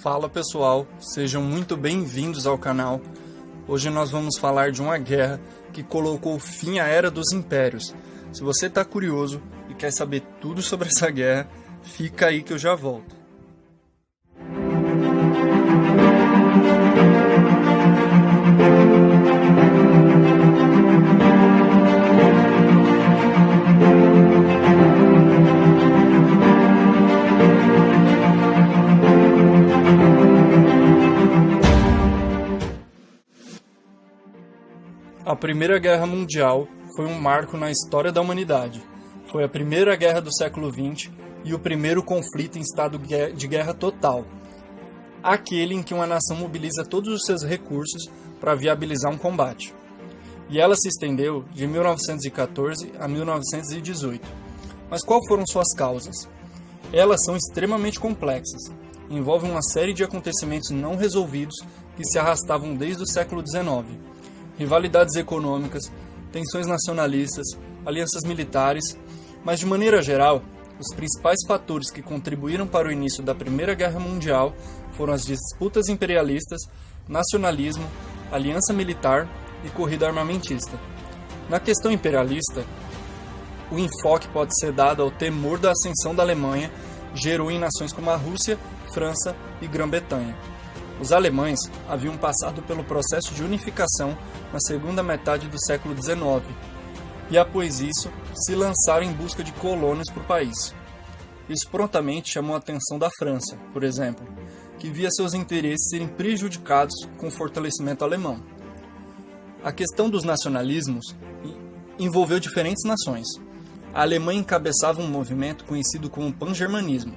Fala pessoal, sejam muito bem-vindos ao canal. Hoje nós vamos falar de uma guerra que colocou fim à Era dos Impérios. Se você está curioso e quer saber tudo sobre essa guerra, fica aí que eu já volto. A Primeira Guerra Mundial foi um marco na história da humanidade. Foi a primeira guerra do século XX e o primeiro conflito em estado de guerra total. Aquele em que uma nação mobiliza todos os seus recursos para viabilizar um combate. E ela se estendeu de 1914 a 1918. Mas quais foram suas causas? Elas são extremamente complexas. Envolvem uma série de acontecimentos não resolvidos que se arrastavam desde o século XIX. Rivalidades econômicas, tensões nacionalistas, alianças militares, mas de maneira geral, os principais fatores que contribuíram para o início da Primeira Guerra Mundial foram as disputas imperialistas, nacionalismo, aliança militar e corrida armamentista. Na questão imperialista, o enfoque pode ser dado ao temor da ascensão da Alemanha, gerou em nações como a Rússia, França e Grã-Bretanha. Os alemães haviam passado pelo processo de unificação na segunda metade do século XIX e, após isso, se lançaram em busca de colônias para o país. Isso prontamente chamou a atenção da França, por exemplo, que via seus interesses serem prejudicados com o fortalecimento alemão. A questão dos nacionalismos envolveu diferentes nações. A Alemanha encabeçava um movimento conhecido como pangermanismo.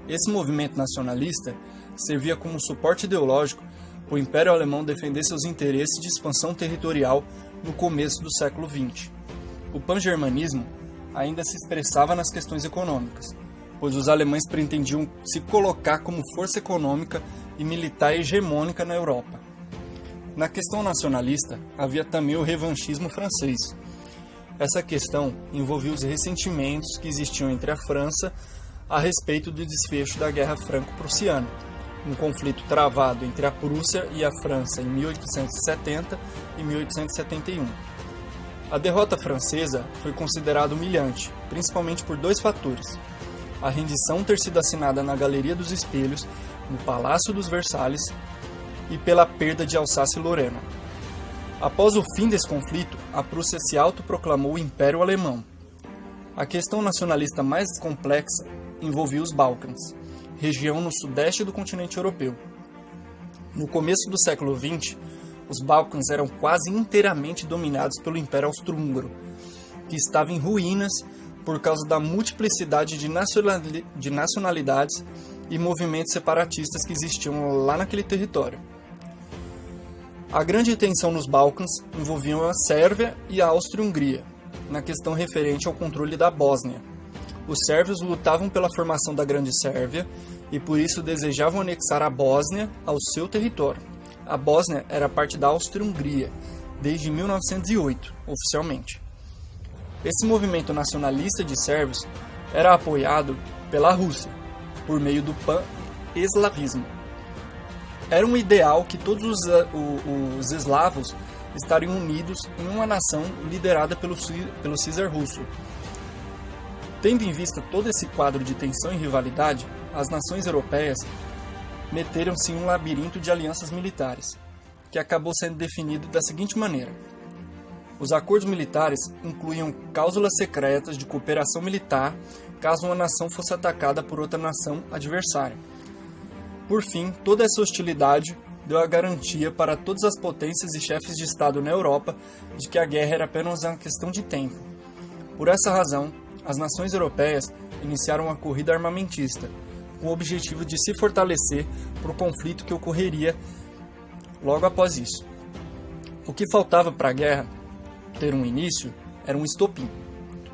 Esse movimento nacionalista servia como suporte ideológico para o Império Alemão defender seus interesses de expansão territorial no começo do século XX. O pangermanismo ainda se expressava nas questões econômicas, pois os alemães pretendiam se colocar como força econômica e militar hegemônica na Europa. Na questão nacionalista, havia também o revanchismo francês. Essa questão envolvia os ressentimentos que existiam entre a França a respeito do desfecho da Guerra Franco-Prussiana, um conflito travado entre a Prússia e a França em 1870 e 1871. A derrota francesa foi considerada humilhante, principalmente por dois fatores: a rendição ter sido assinada na Galeria dos Espelhos, no Palácio dos Versalhes, e pela perda de Alsácia-Lorena. Após o fim desse conflito, a Prússia se autoproclamou o Império Alemão. A questão nacionalista mais complexa envolvia os Balcãs, região no sudeste do continente europeu. No começo do século XX, os Balcãs eram quase inteiramente dominados pelo Império Austro-Húngaro, que estava em ruínas por causa da multiplicidade de nacionalidades e movimentos separatistas que existiam lá naquele território. A grande tensão nos Balcãs envolvia a Sérvia e a Áustria-Hungria, na questão referente ao controle da Bósnia. Os sérvios lutavam pela formação da Grande Sérvia e por isso desejavam anexar a Bósnia ao seu território. A Bósnia era parte da Áustria-Hungria desde 1908, oficialmente. Esse movimento nacionalista de sérvios era apoiado pela Rússia, por meio do pan-eslavismo. Era um ideal que todos os eslavos estariam unidos em uma nação liderada pelo Czar russo. Tendo em vista todo esse quadro de tensão e rivalidade, as nações europeias meteram-se em um labirinto de alianças militares, que acabou sendo definido da seguinte maneira: os acordos militares incluíam cláusulas secretas de cooperação militar caso uma nação fosse atacada por outra nação adversária. Por fim, toda essa hostilidade deu a garantia para todas as potências e chefes de Estado na Europa de que a guerra era apenas uma questão de tempo. Por essa razão, as nações europeias iniciaram uma corrida armamentista, com o objetivo de se fortalecer para o conflito que ocorreria logo após isso. O que faltava para a guerra ter um início era um estopim,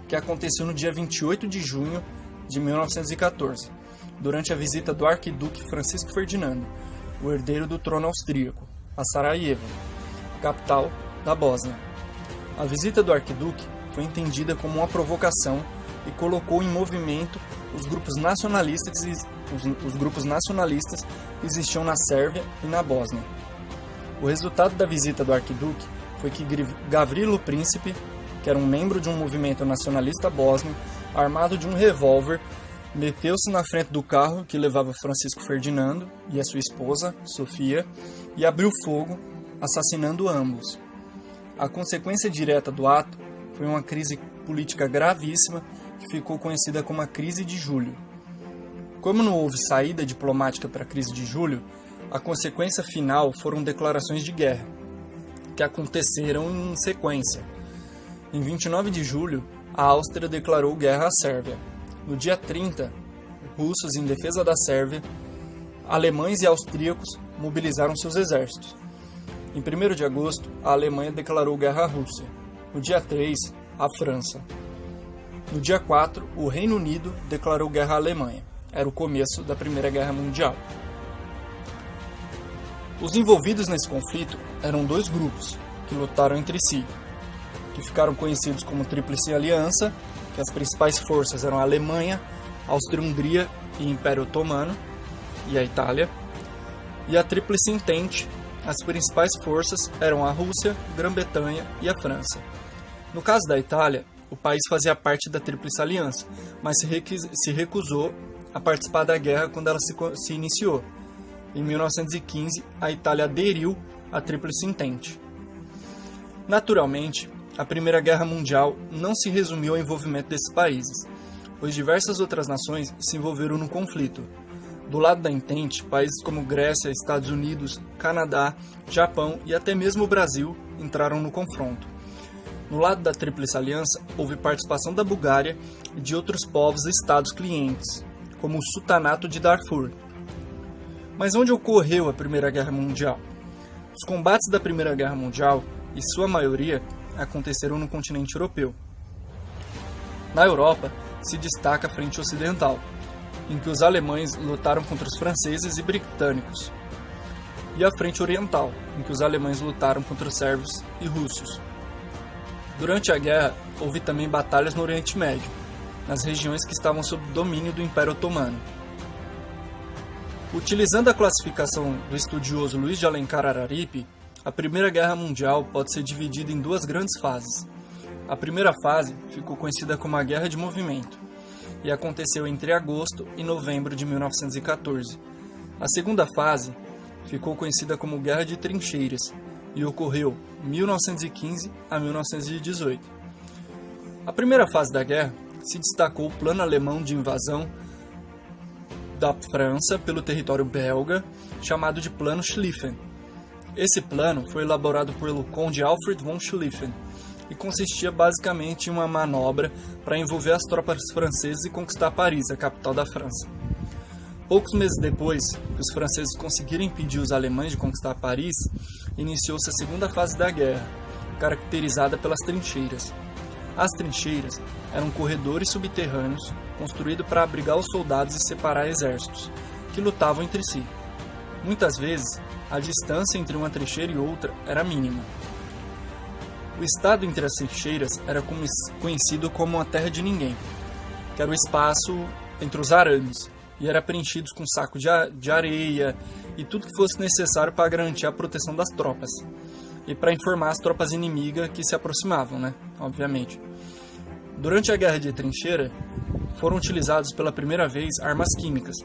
que aconteceu no dia 28 de junho de 1914, durante a visita do arquiduque Francisco Ferdinando, o herdeiro do trono austríaco, a Sarajevo, capital da Bósnia. A visita do arquiduque foi entendida como uma provocação e colocou em movimento os grupos nacionalistas que existiam na Sérvia e na Bósnia. O resultado da visita do arquiduque foi que Gavrilo Princip, que era um membro de um movimento nacionalista bósnio, armado de um revólver, meteu-se na frente do carro que levava Francisco Ferdinando e a sua esposa, Sofia, e abriu fogo, assassinando ambos. A consequência direta do ato foi uma crise política gravíssima que ficou conhecida como a Crise de Julho. Como não houve saída diplomática para a Crise de Julho, a consequência final foram declarações de guerra, que aconteceram em sequência. Em 29 de julho, a Áustria declarou guerra à Sérvia. No dia 30, russos em defesa da Sérvia, alemães e austríacos mobilizaram seus exércitos. Em 1º de agosto, a Alemanha declarou guerra à Rússia. No dia 3, a França. No dia 4, o Reino Unido declarou guerra à Alemanha. Era o começo da Primeira Guerra Mundial. Os envolvidos nesse conflito eram dois grupos, que lutaram entre si, que ficaram conhecidos como Tríplice Aliança, que as principais forças eram a Alemanha, a Áustria-Hungria e Império Otomano, e a Itália, e a Tríplice Entente. As principais forças eram a Rússia, Grã-Bretanha e a França. No caso da Itália, o país fazia parte da Tríplice Aliança, mas se recusou a participar da guerra quando ela se iniciou. Em 1915, a Itália aderiu à Tríplice Entente. Naturalmente, a Primeira Guerra Mundial não se resumiu ao envolvimento desses países, pois diversas outras nações se envolveram no conflito. Do lado da Entente, países como Grécia, Estados Unidos, Canadá, Japão e até mesmo o Brasil entraram no confronto. No lado da Tríplice Aliança, houve participação da Bulgária e de outros povos e estados clientes, como o Sultanato de Darfur. Mas onde ocorreu a Primeira Guerra Mundial? Os combates da Primeira Guerra Mundial, em sua maioria, aconteceram no continente europeu. Na Europa, se destaca a Frente Ocidental, em que os alemães lutaram contra os franceses e britânicos, e a Frente Oriental, em que os alemães lutaram contra os sérvios e russos. Durante a guerra, houve também batalhas no Oriente Médio, nas regiões que estavam sob domínio do Império Otomano. Utilizando a classificação do estudioso Luiz de Alencar Araripe, a Primeira Guerra Mundial pode ser dividida em duas grandes fases. A primeira fase ficou conhecida como a Guerra de Movimento, e aconteceu entre agosto e novembro de 1914. A segunda fase ficou conhecida como Guerra de Trincheiras, e ocorreu 1915 a 1918. A primeira fase da guerra se destacou o plano alemão de invasão da França pelo território belga, chamado de Plano Schlieffen. Esse plano foi elaborado pelo conde Alfred von Schlieffen e consistia basicamente em uma manobra para envolver as tropas francesas e conquistar Paris, a capital da França. Poucos meses depois que os franceses conseguiram impedir os alemães de conquistar Paris, iniciou-se a segunda fase da guerra, caracterizada pelas trincheiras. As trincheiras eram corredores subterrâneos construídos para abrigar os soldados e separar exércitos, que lutavam entre si. Muitas vezes, a distância entre uma trincheira e outra era mínima. O estado entre as trincheiras era conhecido como a terra de ninguém, que era o espaço entre os arames, e era preenchido com saco de areia e tudo que fosse necessário para garantir a proteção das tropas, e para informar as tropas inimigas que se aproximavam, obviamente. Durante a Guerra de Trincheira, foram utilizados pela primeira vez armas químicas.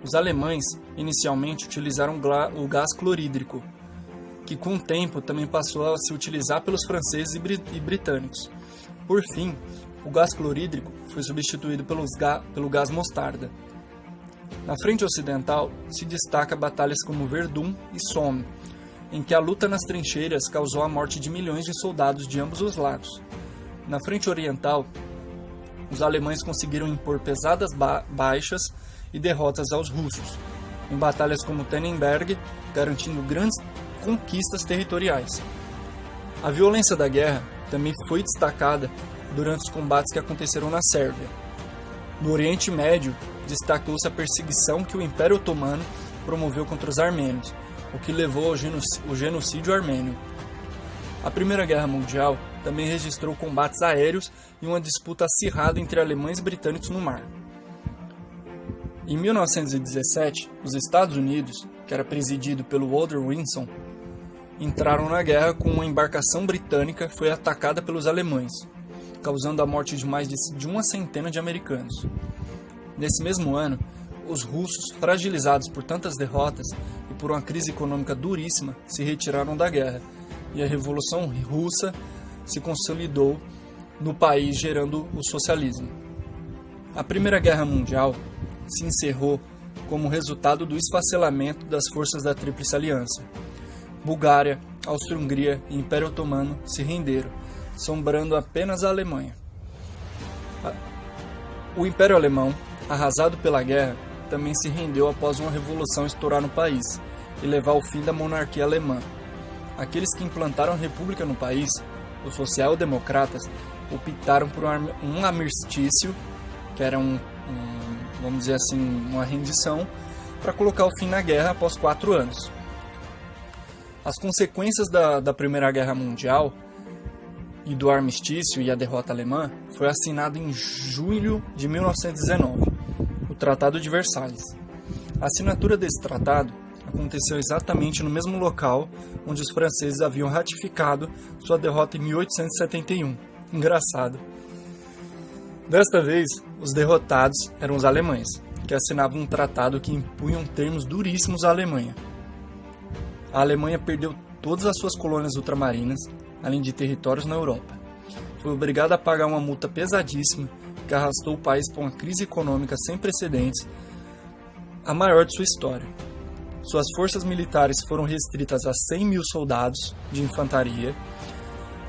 Os alemães, inicialmente, utilizaram o gás clorídrico, que com o tempo também passou a se utilizar pelos franceses e britânicos. Por fim, o gás clorídrico foi substituído pelo gás mostarda. Na frente ocidental, se destaca batalhas como Verdun e Somme, em que a luta nas trincheiras causou a morte de milhões de soldados de ambos os lados. Na frente oriental, os alemães conseguiram impor pesadas baixas e derrotas aos russos, em batalhas como Tannenberg, garantindo grandes conquistas territoriais. A violência da guerra também foi destacada durante os combates que aconteceram na Sérvia. No Oriente Médio, destacou-se a perseguição que o Império Otomano promoveu contra os armênios, o que levou ao genocídio armênio. A Primeira Guerra Mundial também registrou combates aéreos e uma disputa acirrada entre alemães e britânicos no mar. Em 1917, os Estados Unidos, que era presidido pelo Woodrow Wilson, entraram na guerra com uma embarcação britânica que foi atacada pelos alemães, causando a morte de mais de uma centena de americanos. Nesse mesmo ano, os russos, fragilizados por tantas derrotas e por uma crise econômica duríssima, se retiraram da guerra, e a Revolução Russa se consolidou no país, gerando o socialismo. A Primeira Guerra Mundial se encerrou como resultado do esfacelamento das forças da Tríplice Aliança. Bulgária, Áustria-Hungria e Império Otomano se renderam, sobrando apenas a Alemanha. O Império Alemão, arrasado pela guerra, também se rendeu após uma revolução estourar no país e levar ao fim da monarquia alemã. Aqueles que implantaram a república no país, os social-democratas, optaram por um armistício, que era vamos dizer assim, uma rendição, para colocar o fim na guerra após 4 anos. As consequências da Primeira Guerra Mundial e do armistício e a derrota alemã foi assinado em julho de 1919, o Tratado de Versalhes. A assinatura desse tratado aconteceu exatamente no mesmo local onde os franceses haviam ratificado sua derrota em 1871. Engraçado. Desta vez, os derrotados eram os alemães, que assinavam um tratado que impunham termos duríssimos à Alemanha. A Alemanha perdeu todas as suas colônias ultramarinas, além de territórios na Europa. Foi obrigada a pagar uma multa pesadíssima que arrastou o país para uma crise econômica sem precedentes, a maior de sua história. Suas forças militares foram restritas a 100 mil soldados de infantaria,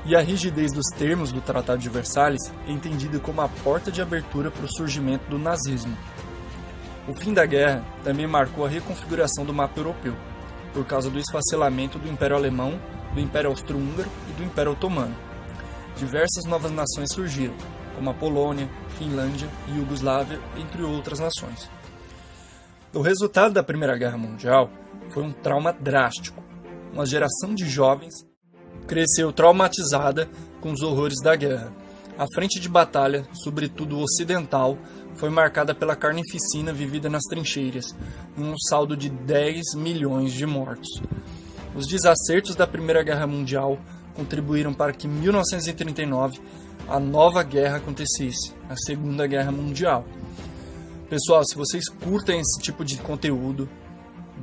e a rigidez dos termos do Tratado de Versalhes é entendida como a porta de abertura para o surgimento do nazismo. O fim da guerra também marcou a reconfiguração do mapa europeu, por causa do esfacelamento do Império Alemão, do Império Austro-Húngaro e do Império Otomano. Diversas novas nações surgiram, como a Polônia, Finlândia e Iugoslávia, entre outras nações. O resultado da Primeira Guerra Mundial foi um trauma drástico. Uma geração de jovens cresceu traumatizada com os horrores da guerra. A frente de batalha, sobretudo ocidental, foi marcada pela carnificina vivida nas trincheiras, um saldo de 10 milhões de mortos. Os desacertos da Primeira Guerra Mundial contribuíram para que em 1939 a nova guerra acontecesse, a Segunda Guerra Mundial. Pessoal, se vocês curtem esse tipo de conteúdo,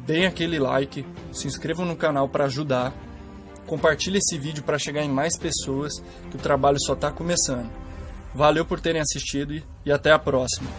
deem aquele like, se inscrevam no canal para ajudar, compartilhe esse vídeo para chegar em mais pessoas, que o trabalho só está começando. Valeu por terem assistido e até a próxima.